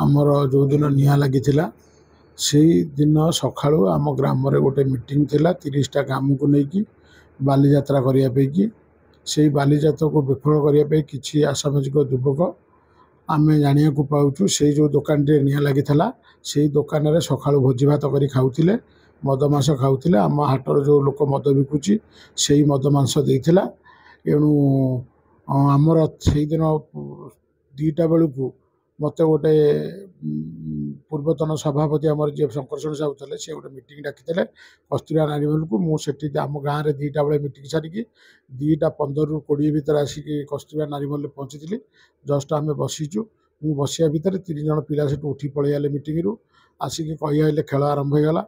आमर जो दिन निआ लगी से दिन सकाळु आम ग्राम गोटे मीटिंग थिला 30टा ग्राम को लेकिन बाली यात्रा करने से बाली यात्रा को विफल करने किसी आसामाजिक युवक आम जाना पाचु से जो दुकान टे निआ लगी से दुकान में सका भोजी भात कर खाऊले मद मांस खाऊले आम हाटर जो लोक मद बिकुची से मद मांस देता एणु आमर से दिन 2टा बेलू मत गोटे पूर्वतन सभापति आम जी शंकरषण साहू थे से गोटे मीटिंग डाकी कस्तूरिया नारी महल को मुझे आम गाँव में 2टा बेले मीटिंग सारिकी 2:15 ରୁ 20 भितर आसिक कस्तूरिया नारी महल पहुँची जस्ट आम बसीचु मु बसिया भितर 3 जन पिला से उठी पलि आले मीटिंग रू आसिक कही खेल आरंभ हो गला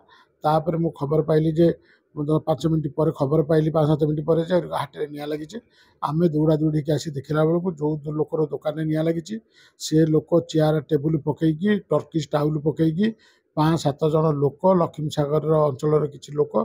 तापर मु खबर पाइली जे 5 मिनट पर खबर पाइली 5-7 मिनट पर हाट में निआ लगी आम दौड़ा दौड़ी आसी देखला बेलू जो लोकर दुकान में निआ लगी से लोक चेयर टेबुल पकईकी टर्किश टाउल पकईकी 5-7 जन लोक लक्ष्मी सागर अंचल किसी लोक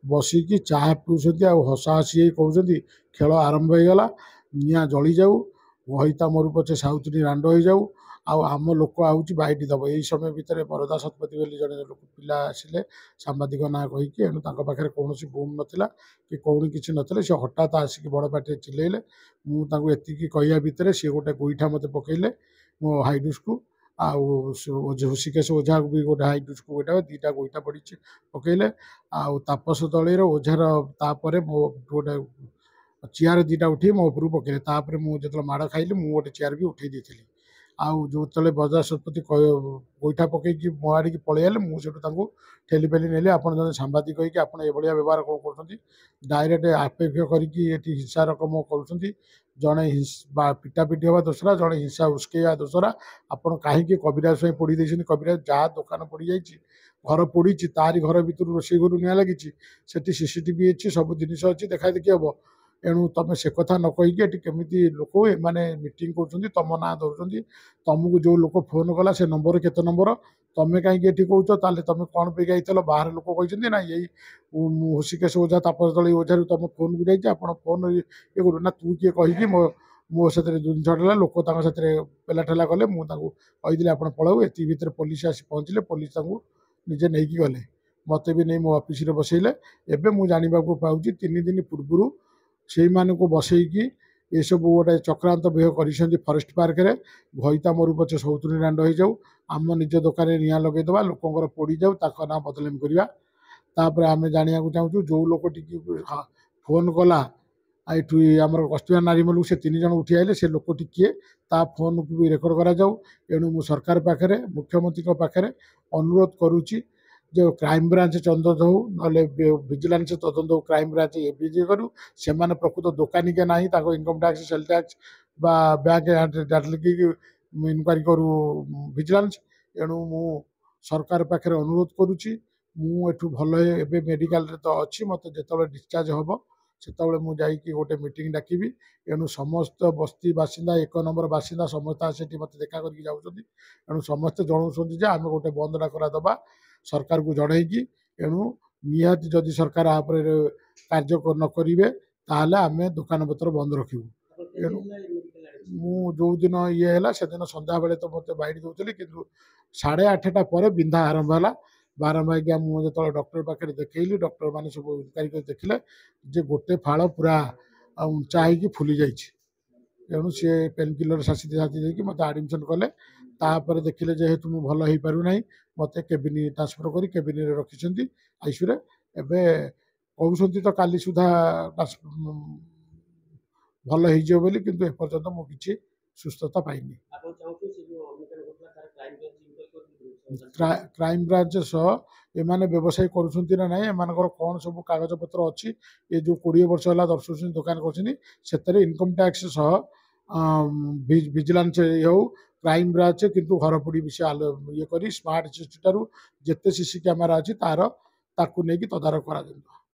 बसिकी चाह पीछे हसाहसी कहते खेल आरंभ हो गला निआ जली जाऊ वहीता मोर पचे साउथनी रांड हो जाऊ आम लोक आउची बाइट दब यही समय भितर बरदा शतपथी बोली जड़े लोक पिला आसिले सांबादिक ना कहीकि एणु पाखे कौन बुम नाला कि कौन किसी नाते से हठात आसिक बड़ पाटे चिल्लेले मुझे कहया भितर सी गोटे गोईठा मत पकईले मो हाइडुस को ऋषिकेश ओझा भी गोटे हाइडुस को गोटा 2टा गोईठा पड़ी पकईले तापस दलर ओझार तापर मो गोटे चेयर 2टा उठे मो उपरू पकईले तापर मुझे जो माड़ खाइली मुझे गोटे चेयर भी उठे दी जो तले बजार शतपथी गोईठा पकईकी मो आड़ की पलैले मुझे ठेली पेली नेली आप जन सांबादिक होगी आप व्यवहार कौन कर डायरेक्ट आपेक्ष करके हिंसा रकम कर जड़े पिटापिटी हवा दोसरा जड़े हिंसा उस्कैया दोसरा आपड़ कहीं कविराज पोड़ी देते कविराज जहाँ दुकान पड़ जा घर पोड़ी तारी घर भर रोषे घर निआ लगी सीसीटीवी अच्छी सब जिन अच्छी देखा देखी हम एणु तुम से कथा न कहीकि केमी लोक मैंने मीटिंग कर तुम ना धरुँच तुमको जो लोक फोन कला से नंबर केते नंबर तुम्हें कहीं कौच ताले तुम कौन पे जाइल बाहर लोक कहते ना यही ऋषिकेश ओझा तापस दल ओझार तुम फोन को जाइए आप फोन ये करूँ ना तू किए कहीकि मो से झड़ला लोक पेला ठेला कले मुझे आप पलाऊ ये भितर पुलिस आसी पहुँचले पुलिस निजे नहीं गले मत भी नहीं मो ऑफिस बसैले एवं मुझे जानवा पाऊँ 3 दिन पूर्व से बसईकी ये सब गोटे चक्रांत व्यय कर फरेस्ट पार्क रे भईता मोर पचे सौतुनी रांड हो जाऊ आम निज दुकान में निआ लगेदबा लोकर पोड़ी जाऊ ना बदलाम करवा तापर आम जाना चाहूँ जो लोक फोन कला एठू आम कस्तूरिया नारी महल से 3 जन उठी आइले से लोक किए ता फोन को भी रेकर्ड करा जाऊ एणु मु सरकार पाखे मुख्यमंत्री पाखे अनुरोध करुच्ची जो क्राइम ब्रांच तदंत हो ना विजिलेंस तदंत हो क्राइम ब्रांच एबीजे करूँ से प्रकृत दोकानी के ना income tax sale tax bank डाटलिकी इनक्वारी करूँ विजिलेंस एणु मु सरकार पाखे अनुरोध करुच्ची मुठू भल एवं मेडिकल तो अच्छी मत जो डिस्चार्ज हम से मुझे गोटे मीटिंग डाकि एणु समस्त बस्ती बासिंदा 1 नंबर बासिंदा समस्त आसे मत देखा करके जाऊँ समस्ते जनाऊँ आम गोटे बंद डाकरा दबा सरकार को जड़ेगी एणु निहाती जदि सरकार आप कार्य न करेंगे ताहले आम दुकान पत्र बंद रखू एणु मु जो दिन ये है से दिन संध्या बेले तो मत बैठ दूसरी कि 8:30 पर बिंधा आरंभ है बारंबार मुझे जो डॉक्टर पाखे देखली डॉक्टर मैंने सब इनक्वारी देखले जे गोटे फाड़ पूरा उंचा हो फुली जाणु सी पेन किलर साथी देखिए मत आडमिशन कले तापर देखिले जेहेतु मुझे भल हो पार ना मत केबिन ट्रांसफर कर केबिन रखिंट आईसीयू एवं कहते तो काली सुधा भल हो बोली किंतु एपर्यंत मु किसी सुस्थता पाइनी क्राइम ब्रांच सह एमाने व्यवसाय करुँच ना एम कौन सब कागज पत्र अच्छी ये जो 20 वर्ष है दर्शा दुकान कर इनकम टैक्स सह विजिलेंस हो क्राइम ब्रांच किंतु घरपोड़ी विषय ये कर स्मार्ट सिटी ठार जिते सीसी कैमेरा अच्छी तार ताकू नहीं तदारख करा।